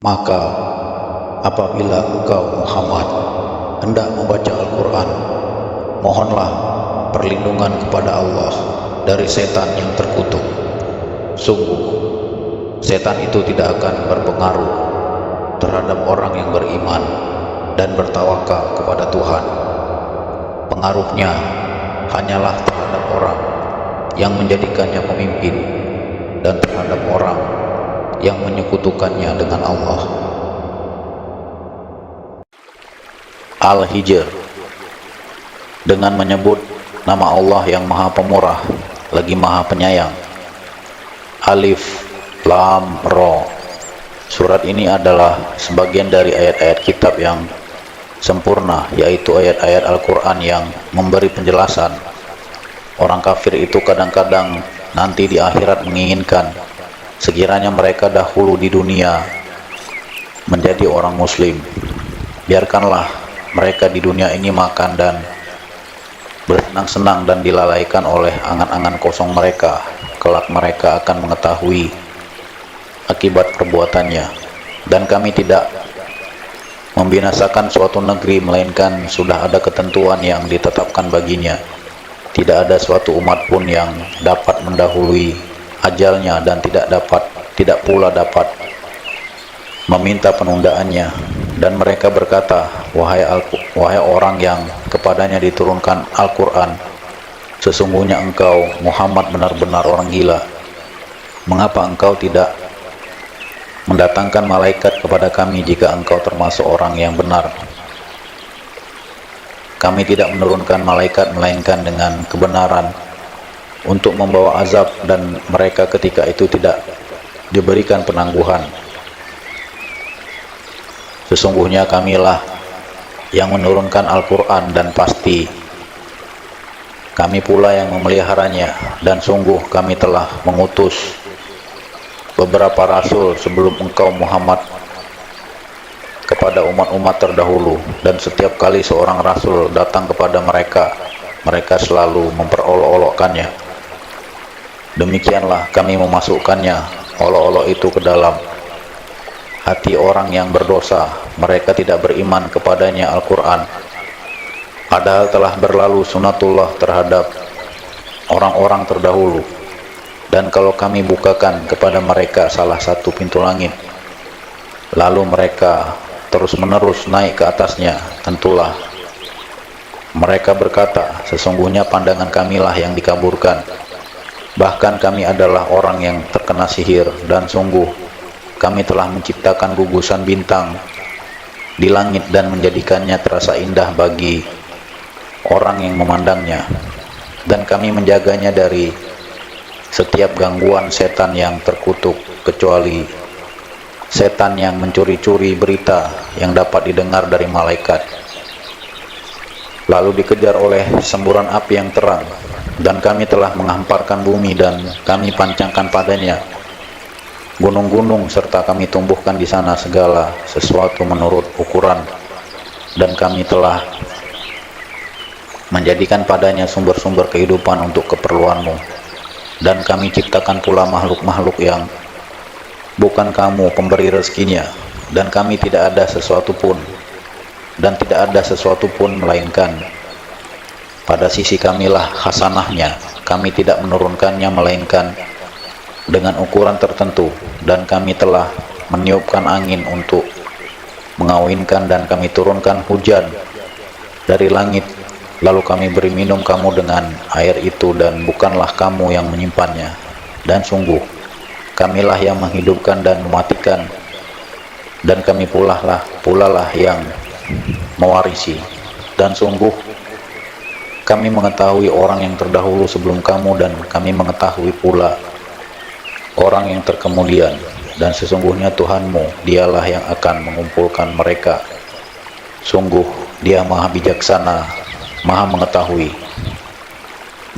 Maka apabila engkau Muhammad hendak membaca Al-Quran, mohonlah perlindungan kepada Allah dari setan yang terkutuk. Sungguh, setan itu tidak akan berpengaruh terhadap orang yang beriman dan bertawakal kepada Tuhan. Pengaruhnya hanyalah terhadap orang yang menjadikannya pemimpin dan terhadap orang yang menyekutukannya dengan Allah. Al-Hijr, dengan menyebut nama Allah yang Maha Pemurah lagi Maha Penyayang. Alif Lam Ra. Surat ini adalah sebagian dari ayat-ayat kitab yang sempurna, yaitu ayat-ayat Al-Quran yang memberi penjelasan. Orang kafir itu kadang-kadang nanti di akhirat menginginkan sekiranya mereka dahulu di dunia menjadi orang muslim. Biarkanlah mereka di dunia ini makan dan bersenang-senang dan dilalaikan oleh angan-angan kosong mereka. Kelak mereka akan mengetahui akibat perbuatannya. Dan kami tidak membinasakan suatu negeri, melainkan sudah ada ketentuan yang ditetapkan baginya. Tidak ada suatu umat pun yang dapat mendahului ajalnya, dan tidak pula dapat meminta penundaannya. Dan mereka berkata, wahai orang yang kepadanya diturunkan Al-Quran, sesungguhnya engkau Muhammad benar-benar orang gila. Mengapa engkau tidak mendatangkan malaikat kepada kami jika engkau termasuk orang yang benar? Kami tidak menurunkan malaikat melainkan dengan kebenaran untuk membawa azab, dan mereka ketika itu tidak diberikan penangguhan. Sesungguhnya kamilah yang menurunkan Al-Quran, dan pasti kami pula yang memeliharanya. Dan sungguh kami telah mengutus beberapa rasul sebelum engkau Muhammad kepada umat-umat terdahulu, dan setiap kali seorang rasul datang kepada mereka, mereka selalu memperolok-olokkannya. Demikianlah kami memasukkannya, olok-olok itu, ke dalam hati orang yang berdosa. Mereka tidak beriman kepadanya Al-Quran, padahal telah berlalu sunatullah terhadap orang-orang terdahulu. Dan kalau kami bukakan kepada mereka salah satu pintu langit, lalu mereka terus-menerus naik ke atasnya, tentulah mereka berkata, sesungguhnya pandangan kamilah yang dikaburkan. Bahkan kami adalah orang yang terkena sihir, dan sungguh kami telah menciptakan gugusan bintang di langit dan menjadikannya terasa indah bagi orang yang memandangnya. Dan kami menjaganya dari setiap gangguan setan yang terkutuk, kecuali setan yang mencuri-curi berita yang dapat didengar dari malaikat, lalu dikejar oleh semburan api yang terang. Dan kami telah menghamparkan bumi, dan kami pancangkan padanya gunung-gunung, serta kami tumbuhkan di sana segala sesuatu menurut ukuran. Dan kami telah menjadikan padanya sumber-sumber kehidupan untuk keperluanmu. Dan kami ciptakan pula makhluk-makhluk yang bukan kamu pemberi rezekinya. Dan kami tidak ada sesuatu pun, dan tidak ada sesuatu pun melainkan pada sisi kamilah hasanahnya. Kami tidak menurunkannya melainkan dengan ukuran tertentu. Dan kami telah meniupkan angin untuk mengawinkan, dan kami turunkan hujan dari langit, lalu kami beri minum kamu dengan air itu, dan bukanlah kamu yang menyimpannya. Dan sungguh kamilah yang menghidupkan dan mematikan, dan kami pula lah yang mewarisi. Dan sungguh kami mengetahui orang yang terdahulu sebelum kamu, dan kami mengetahui pula orang yang terkemudian. Dan sesungguhnya Tuhanmu, dialah yang akan mengumpulkan mereka. Sungguh Dia Maha Bijaksana, Maha Mengetahui.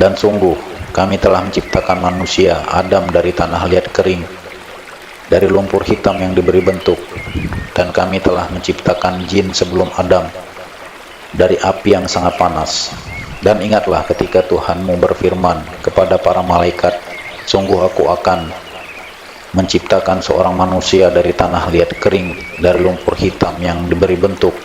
Dan sungguh kami telah menciptakan manusia Adam dari tanah liat kering, dari lumpur hitam yang diberi bentuk. Dan kami telah menciptakan jin sebelum Adam dari api yang sangat panas. Dan ingatlah ketika Tuhanmu berfirman kepada para malaikat, sungguh aku akan menciptakan seorang manusia dari tanah liat kering, dari lumpur hitam yang diberi bentuk.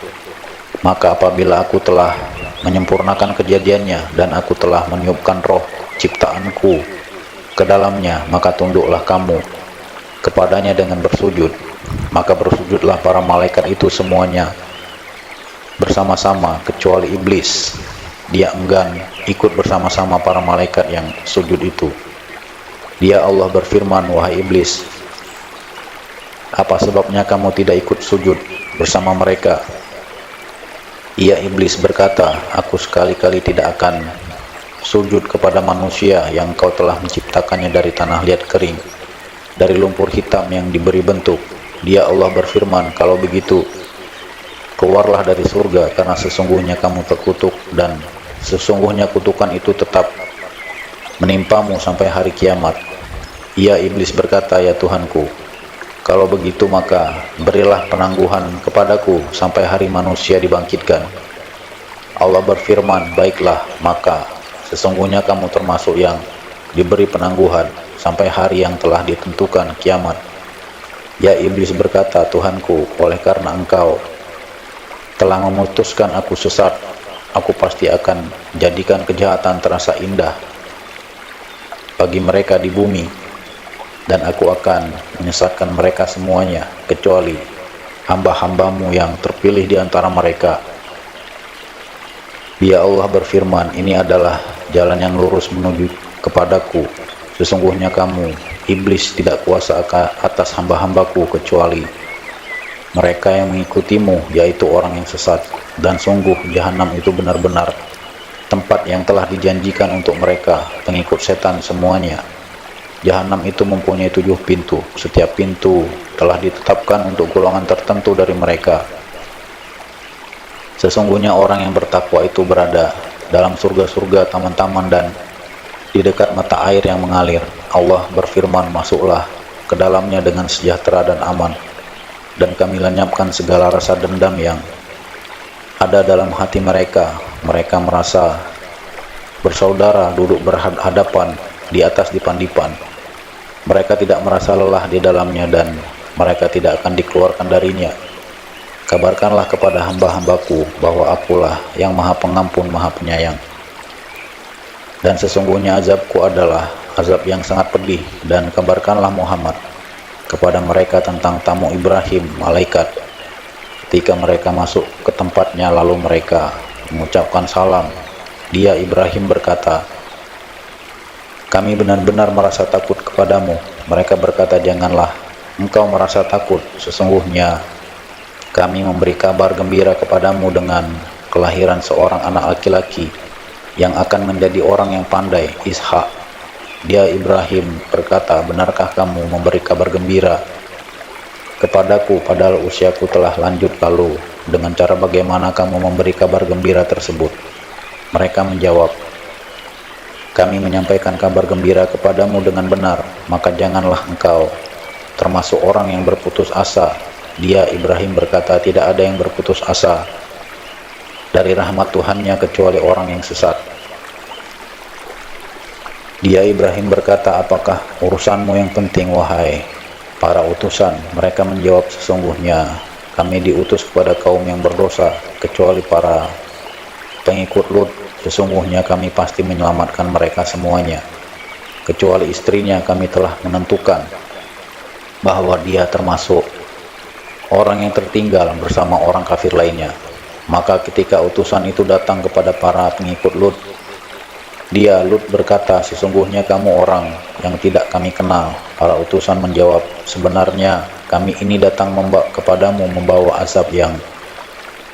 Maka apabila aku telah menyempurnakan kejadiannya dan aku telah meniupkan roh ciptaanku ke dalamnya, maka tunduklah kamu kepadanya dengan bersujud. Maka bersujudlah para malaikat itu semuanya bersama-sama kecuali iblis. Dia enggan ikut bersama-sama para malaikat yang sujud itu. Dia Allah berfirman, wahai iblis, apa sebabnya kamu tidak ikut sujud bersama mereka? Ia iblis berkata, aku sekali-kali tidak akan sujud kepada manusia yang kau telah menciptakannya dari tanah liat kering, dari lumpur hitam yang diberi bentuk. Dia Allah berfirman, kalau begitu keluarlah dari surga, karena sesungguhnya kamu terkutuk dan sesungguhnya kutukan itu tetap menimpamu sampai hari kiamat. Ia iblis berkata, ya Tuhanku, kalau begitu maka berilah penangguhan kepadaku sampai hari manusia dibangkitkan. Allah berfirman, baiklah, maka sesungguhnya kamu termasuk yang diberi penangguhan sampai hari yang telah ditentukan, kiamat. Ya iblis berkata, Tuhanku, oleh karena engkau telah memutuskan aku sesat, aku pasti akan jadikan kejahatan terasa indah bagi mereka di bumi, dan aku akan menyesatkan mereka semuanya kecuali hamba-hambamu yang terpilih di antara mereka. Ya Allah berfirman, ini adalah jalan yang lurus menuju kepadaku. Sesungguhnya kamu, iblis, tidak kuasa atas hamba-hambaku kecuali mereka yang mengikutimu, yaitu orang yang sesat. Dan sungguh jahanam itu benar-benar tempat yang telah dijanjikan untuk mereka, pengikut setan semuanya. Jahanam itu mempunyai 7 pintu. Setiap pintu telah ditetapkan untuk golongan tertentu dari mereka. Sesungguhnya orang yang bertakwa itu berada dalam surga-surga, taman-taman, dan di dekat mata air yang mengalir. Allah berfirman, masuklah ke dalamnya dengan sejahtera dan aman, dan kami lenyapkan segala rasa dendam yang ada dalam hati mereka. Mereka merasa bersaudara duduk berhadapan di atas dipan-dipan. Mereka tidak merasa lelah di dalamnya dan mereka tidak akan dikeluarkan darinya. Kabarkanlah kepada hamba-hambaku bahwa akulah yang maha pengampun, maha penyayang. Dan sesungguhnya azabku adalah azab yang sangat pedih. Dan kabarkanlah Muhammad kepada mereka tentang tamu Ibrahim, malaikat. Ketika mereka masuk ke tempatnya, lalu mereka mengucapkan salam. Dia Ibrahim berkata, kami benar-benar merasa takut kepadamu. Mereka berkata, janganlah engkau merasa takut. Sesungguhnya kami memberi kabar gembira kepadamu dengan kelahiran seorang anak laki-laki yang akan menjadi orang yang pandai, Ishak. Dia Ibrahim berkata, benarkah kamu memberi kabar gembira kepadaku padahal usiaku telah lanjut, lalu dengan cara bagaimana kamu memberi kabar gembira tersebut? Mereka menjawab, kami menyampaikan kabar gembira kepadamu dengan benar, maka janganlah engkau termasuk orang yang berputus asa. Dia Ibrahim berkata, tidak ada yang berputus asa dari rahmat Tuhannya kecuali orang yang sesat. Dia Ibrahim berkata, apakah urusanmu yang penting, wahai para utusan? Mereka menjawab, sesungguhnya kami diutus kepada kaum yang berdosa kecuali para pengikut Lut. Sesungguhnya kami pasti menyelamatkan mereka semuanya kecuali istrinya. Kami telah menentukan bahwa dia termasuk orang yang tertinggal bersama orang kafir lainnya. Maka ketika utusan itu datang kepada para pengikut Lut, dia Lut berkata, sesungguhnya kamu orang yang tidak kami kenal. Para utusan menjawab, sebenarnya kami ini datang kepadamu membawa azab yang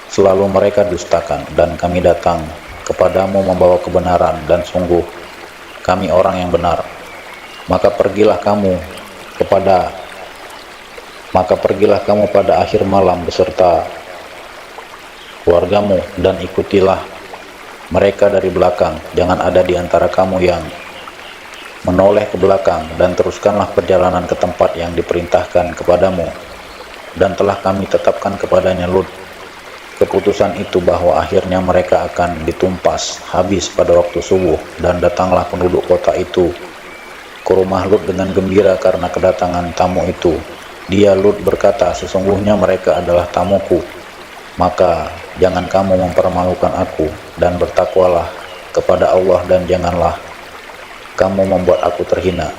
selalu mereka dustakan, dan kami datang kepadamu membawa kebenaran, dan sungguh kami orang yang benar. Maka pergilah kamu pada akhir malam beserta keluargamu dan ikutilah mereka dari belakang. Jangan ada di antara kamu yang menoleh ke belakang, dan teruskanlah perjalanan ke tempat yang diperintahkan kepadamu. Dan telah kami tetapkan kepadanya Lut keputusan itu bahwa akhirnya mereka akan ditumpas habis pada waktu subuh. Dan datanglah penduduk kota itu ke rumah Lut dengan gembira karena kedatangan tamu itu. Dia Lut berkata, sesungguhnya mereka adalah tamuku, maka jangan kamu mempermalukan aku, dan bertakwalah kepada Allah, dan janganlah kamu membuat aku terhina.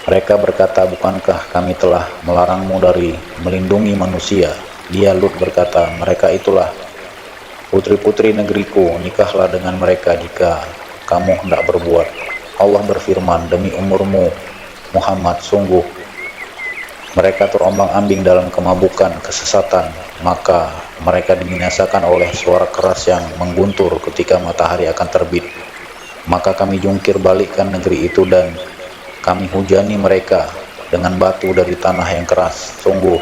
Mereka berkata, bukankah kami telah melarangmu dari melindungi manusia? Dia Lut berkata, mereka itulah putri-putri negeriku, nikahlah dengan mereka jika kamu hendak berbuat. Allah berfirman, demi umurmu Muhammad, sungguh mereka terombang-ambing dalam kemabukan kesesatan, maka mereka dibinasakan oleh suara keras yang mengguntur ketika matahari akan terbit. Maka kami jungkir balikkan negeri itu dan kami hujani mereka dengan batu dari tanah yang keras. Sungguh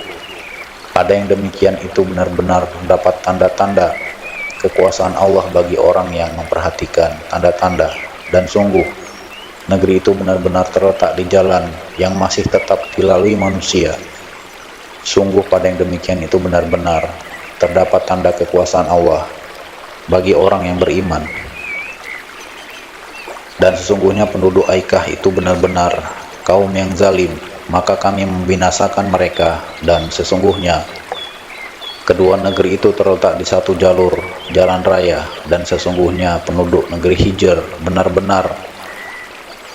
pada yang demikian itu benar-benar dapat tanda-tanda kekuasaan Allah bagi orang yang memperhatikan tanda-tanda, dan sungguh negeri itu benar-benar terletak di jalan yang masih tetap dilalui manusia. Sungguh pada yang demikian itu benar-benar terdapat tanda kekuasaan Allah bagi orang yang beriman. Dan sesungguhnya penduduk Aikah itu benar-benar kaum yang zalim, maka kami membinasakan mereka. Dan sesungguhnya kedua negeri itu terletak di satu jalur jalan raya, dan sesungguhnya penduduk negeri Hijr benar-benar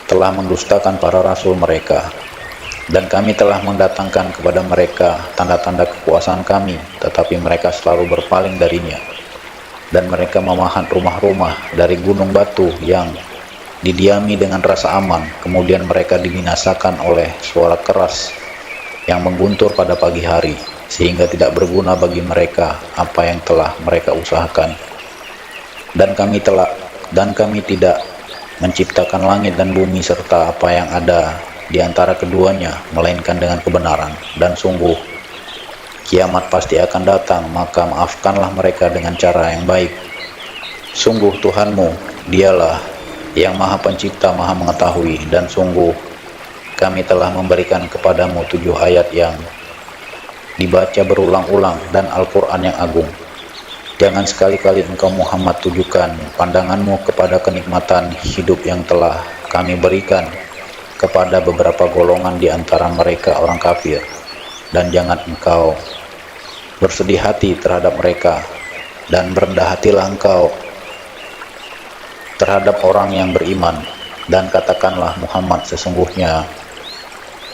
telah mendustakan para rasul mereka, dan kami telah mendatangkan kepada mereka tanda-tanda kekuasaan kami, tetapi mereka selalu berpaling darinya. Dan mereka memahat rumah-rumah dari gunung batu yang didiami dengan rasa aman, kemudian mereka dibinasakan oleh suara keras yang mengguntur pada pagi hari, sehingga tidak berguna bagi mereka apa yang telah mereka usahakan. Dan kami tidak menciptakan langit dan bumi serta apa yang ada di antara keduanya, melainkan dengan kebenaran. Dan sungguh kiamat pasti akan datang, maka maafkanlah mereka dengan cara yang baik. Sungguh Tuhanmu, dialah yang maha pencipta, maha mengetahui. Dan sungguh kami telah memberikan kepadamu 7 ayat yang dibaca berulang-ulang dan Al-Quran yang agung. Jangan sekali-kali engkau Muhammad tujukan pandanganmu kepada kenikmatan hidup yang telah kami berikan kepada beberapa golongan di antara mereka orang kafir, dan jangan engkau bersedih hati terhadap mereka, dan berendah hatilah engkau terhadap orang yang beriman. Dan katakanlah Muhammad, sesungguhnya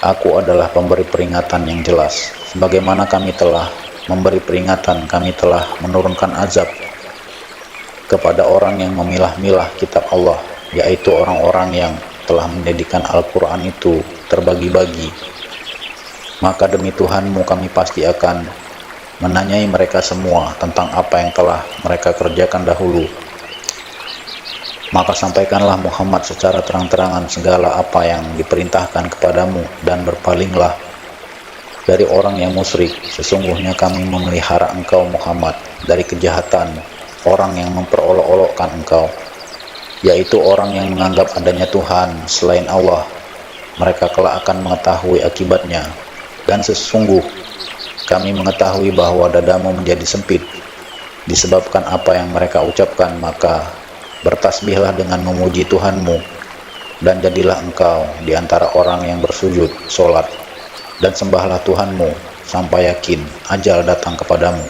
aku adalah pemberi peringatan yang jelas. Sebagaimana kami telah memberi peringatan, kami telah menurunkan azab kepada orang yang memilah-milah kitab Allah, yaitu orang-orang yang telah menjadikan Al-Quran itu terbagi-bagi. Maka demi Tuhanmu kami pasti akan menanyai mereka semua tentang apa yang telah mereka kerjakan dahulu. Maka sampaikanlah Muhammad secara terang-terangan segala apa yang diperintahkan kepadamu, dan berpalinglah dari orang yang musyrik. Sesungguhnya kami memelihara engkau Muhammad dari kejahatan orang yang memperolok-olokkan engkau, yaitu orang yang menganggap adanya Tuhan selain Allah. Mereka kelak akan mengetahui akibatnya. Dan sesungguh kami mengetahui bahwa dadamu menjadi sempit disebabkan apa yang mereka ucapkan, maka bertasbihlah dengan memuji Tuhanmu, dan jadilah engkau di antara orang yang bersujud sholat, dan sembahlah Tuhanmu sampai yakin ajal datang kepadamu.